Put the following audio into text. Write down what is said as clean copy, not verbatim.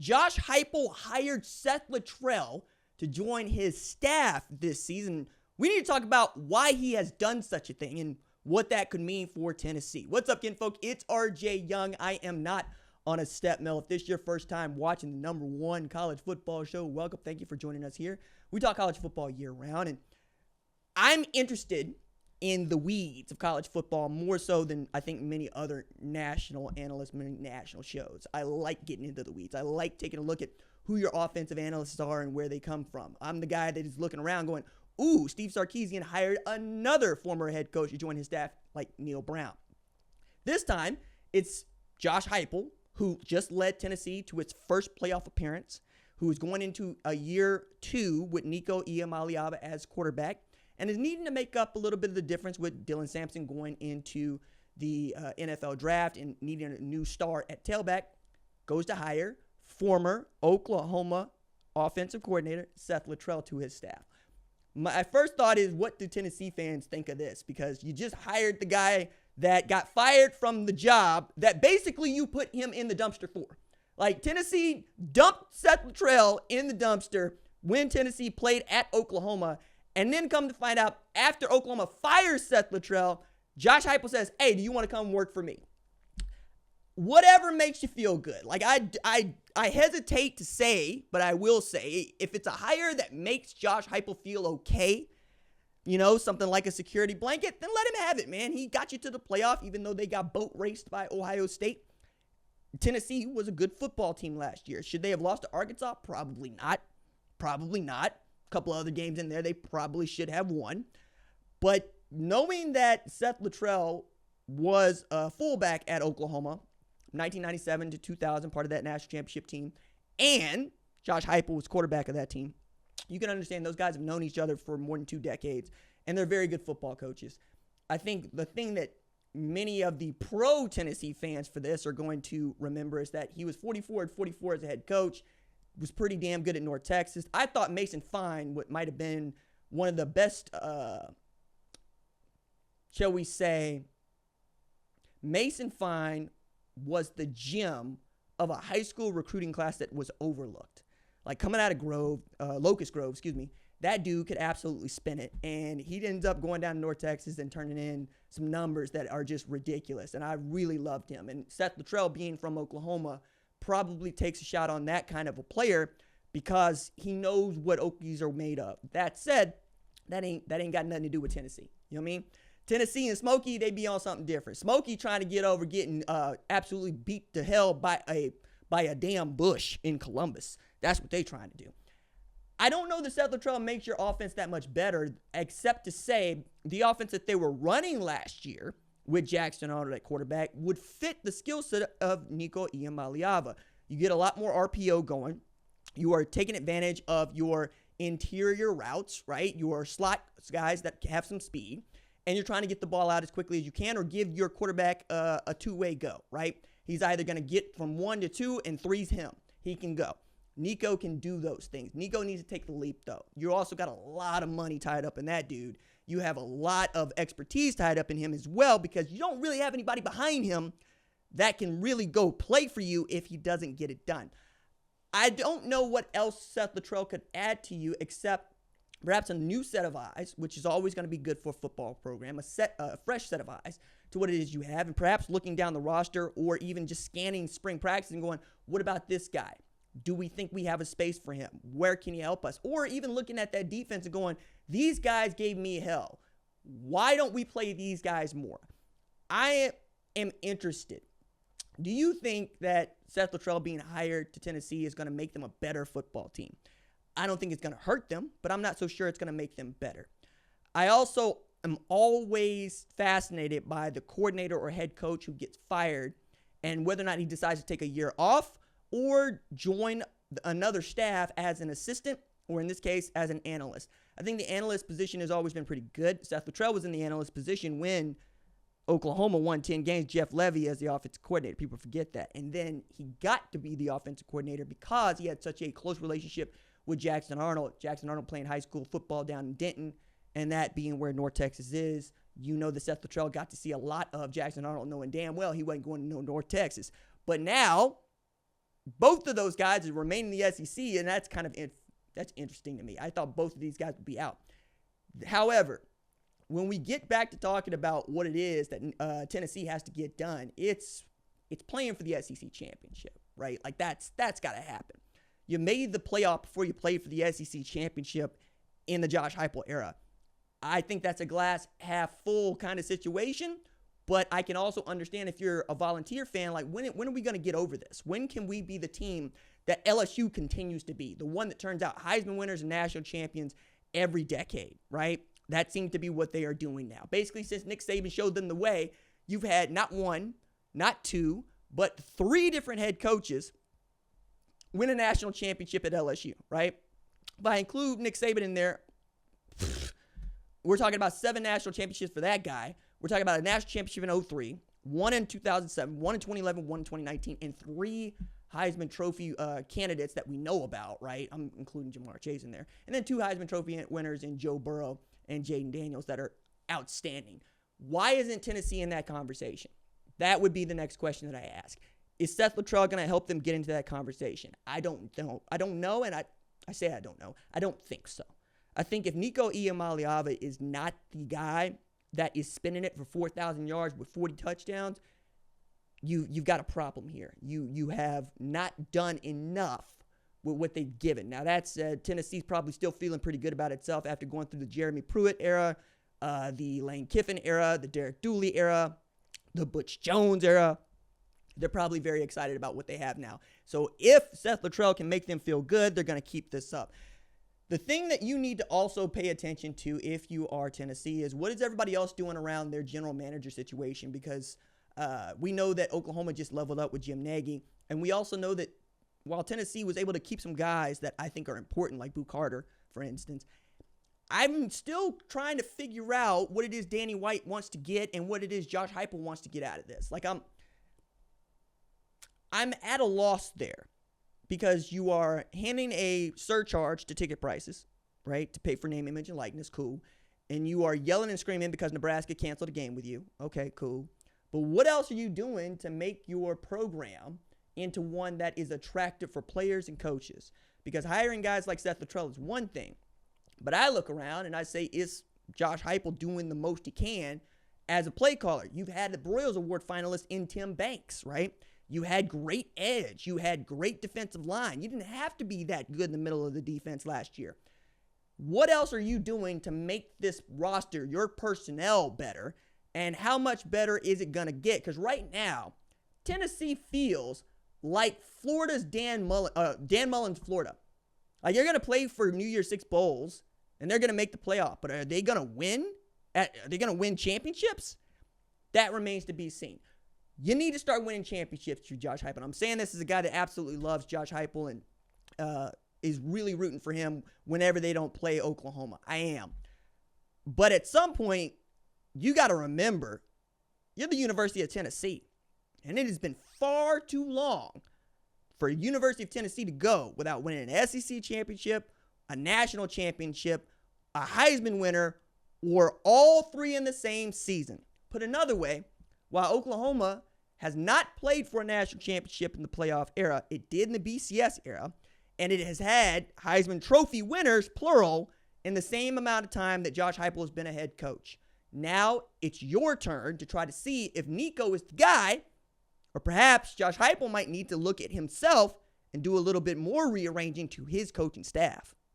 Josh Heupel hired Seth Littrell to join his staff this season. We need to talk about why he has done such a thing and what that could mean for Tennessee. What's up, kinfolk? It's RJ Young. I am not on a step mill. If this is your first time watching the number one college football show, welcome. Thank you for joining us here. We talk college football year round, and I'm interested in the weeds of college football more so than I think many other national analysts, many national shows. I like getting into the weeds. I like taking a look at who your offensive analysts are and where they come from. I'm the guy that is looking around going, ooh, Steve Sarkisian hired another former head coach to join his staff like Neil Brown. This time, it's Josh Heupel, who just led Tennessee to its first playoff appearance, who is going into a year two with Nico Iamaleava as quarterback, and is needing to make up a little bit of the difference with Dylan Sampson going into the NFL draft and needing a new star at tailback. Goes to hire former Oklahoma offensive coordinator Seth Littrell to his staff. My first thought is, what do Tennessee fans think of this? Because you just hired the guy that got fired from the job that basically you put him in the dumpster for. Like, Tennessee dumped Seth Littrell in the dumpster when Tennessee played at Oklahoma. And then come to find out, after Oklahoma fires Seth Littrell, Josh Heupel says, hey, do you want to come work for me? Whatever makes you feel good. Like, I hesitate to say, but I will say, if it's a hire that makes Josh Heupel feel okay, you know, something like a security blanket, then let him have it, man. He got you to the playoff, even though they got boat raced by Ohio State. Tennessee was a good football team last year. Should they have lost to Arkansas? Probably not. Probably not. Couple of other games in there they probably should have won. But knowing that Seth Littrell was a fullback at Oklahoma, 1997 to 2000, part of that national championship team, and Josh Heupel was quarterback of that team, you can understand those guys have known each other for more than 2 decades, and they're very good football coaches. I think the thing that many of the pro-Tennessee fans for this are going to remember is that he was 44 as a head coach, was pretty damn good at North Texas. I thought Mason Fine might have been one of the best, shall we say, Mason Fine was the gem of a high school recruiting class that was overlooked. Like, coming out of Locust Grove, that dude could absolutely spin it. And he ends up going down to North Texas and turning in some numbers that are just ridiculous. And I really loved him. And Seth Littrell, being from Oklahoma, probably takes a shot on that kind of a player because he knows what Okies are made of. That said, that ain't got nothing to do with Tennessee. You know what I mean? Tennessee and Smokey, they be on something different. Smokey trying to get over getting absolutely beat to hell by a damn bush in Columbus. That's what they trying to do. I don't know that Seth Littrell makes your offense that much better, except to say the offense that they were running last year with Jackson Arnold at quarterback would fit the skill set of Nico Iamaleava. You get a lot more RPO going. You are taking advantage of your interior routes, right? Your slot guys that have some speed, and you're trying to get the ball out as quickly as you can or give your quarterback a two-way go, right? He's either going to get from 1 to 2, and 3's him. He can go. Nico can do those things. Nico needs to take the leap, though. You also got a lot of money tied up in that dude. You have a lot of expertise tied up in him as well, because you don't really have anybody behind him that can really go play for you if he doesn't get it done. I don't know what else Seth Littrell could add to you except perhaps a new set of eyes, which is always going to be good for a football program, a fresh set of eyes to what it is you have, and perhaps looking down the roster or even just scanning spring practice and going, what about this guy? Do we think we have a space for him? Where can he help us? Or even looking at that defense and going, these guys gave me hell. Why don't we play these guys more? I am interested. Do you think that Seth Littrell being hired to Tennessee is going to make them a better football team? I don't think it's going to hurt them, but I'm not so sure it's going to make them better. I also am always fascinated by the coordinator or head coach who gets fired and whether or not he decides to take a year off or join another staff as an assistant, or in this case, as an analyst. I think the analyst position has always been pretty good. Seth Littrell was in the analyst position when Oklahoma won 10 games. Jeff Levy as the offensive coordinator. People forget that. And then he got to be the offensive coordinator because he had such a close relationship with Jackson Arnold. Jackson Arnold playing high school football down in Denton, and that being where North Texas is. You know that Seth Littrell got to see a lot of Jackson Arnold, knowing damn well he wasn't going to North Texas. But now both of those guys remain in the SEC, and that's kind of that's interesting to me. I thought both of these guys would be out. However, when we get back to talking about what it is that Tennessee has to get done, it's playing for the SEC championship, right? Like that's got to happen. You made the playoff before you played for the SEC championship in the Josh Heupel era. I think that's a glass half full kind of situation, but I can also understand if you're a Volunteer fan, like when are we going to get over this? When can we be the team that LSU continues to be, the one that turns out Heisman winners and national champions every decade, right? That seems to be what they are doing now. Basically, since Nick Saban showed them the way, you've had not one, not two, but 3 different head coaches win a national championship at LSU, right? If I include Nick Saban in there, we're talking about 7 national championships for that guy. We're talking about a national championship in 2003, 1 in 2007, 1 in 2011, 1 in 2019, and 3 Heisman Trophy candidates that we know about, right? I'm including Jamar Chase in there. And then 2 Heisman Trophy winners in Joe Burrow and Jaden Daniels that are outstanding. Why isn't Tennessee in that conversation? That would be the next question that I ask. Is Seth Littrell going to help them get into that conversation? I don't know. I don't know, and I say I don't know. I don't think so. I think if Nico Iamaleava is not the guy that is spinning it for 4,000 yards with 40 touchdowns, you've got a problem here. You have not done enough with what they've given. Now, that said, Tennessee's probably still feeling pretty good about itself after going through the Jeremy Pruitt era, the Lane Kiffin era, the Derek Dooley era, the Butch Jones era. They're probably very excited about what they have now. So if Seth Littrell can make them feel good, they're going to keep this up. The thing that you need to also pay attention to if you are Tennessee is what is everybody else doing around their general manager situation, because we know that Oklahoma just leveled up with Jim Nagy, and we also know that while Tennessee was able to keep some guys that I think are important, like Boo Carter, for instance, I'm still trying to figure out what it is Danny White wants to get and what it is Josh Heupel wants to get out of this. Like I'm at a loss there, because you are handing a surcharge to ticket prices, right, to pay for name, image, and likeness, cool. And you are yelling and screaming because Nebraska canceled a game with you. Okay, cool. But what else are you doing to make your program into one that is attractive for players and coaches? Because hiring guys like Seth Littrell is one thing. But I look around and I say, is Josh Heupel doing the most he can as a play caller? You've had the Broyles Award finalist in Tim Banks, right? You had great edge. You had great defensive line. You didn't have to be that good in the middle of the defense last year. What else are you doing to make this roster, your personnel, better? And how much better is it going to get? Because right now, Tennessee feels like Florida's Dan Mullen's Florida. Like, you're going to play for New Year's Six bowls, and they're going to make the playoff. But are they going to win? Are they going to win championships? That remains to be seen. You need to start winning championships through Josh Heupel. I'm saying this as a guy that absolutely loves Josh Heupel and is really rooting for him whenever they don't play Oklahoma. I am. But at some point, you got to remember, you're the University of Tennessee. And it has been far too long for University of Tennessee to go without winning an SEC championship, a national championship, a Heisman winner, or all 3 in the same season. Put another way, while Oklahoma has not played for a national championship in the playoff era, it did in the BCS era, and it has had Heisman Trophy winners, plural, in the same amount of time that Josh Heupel has been a head coach. Now it's your turn to try to see if Nico is the guy, or perhaps Josh Heupel might need to look at himself and do a little bit more rearranging to his coaching staff.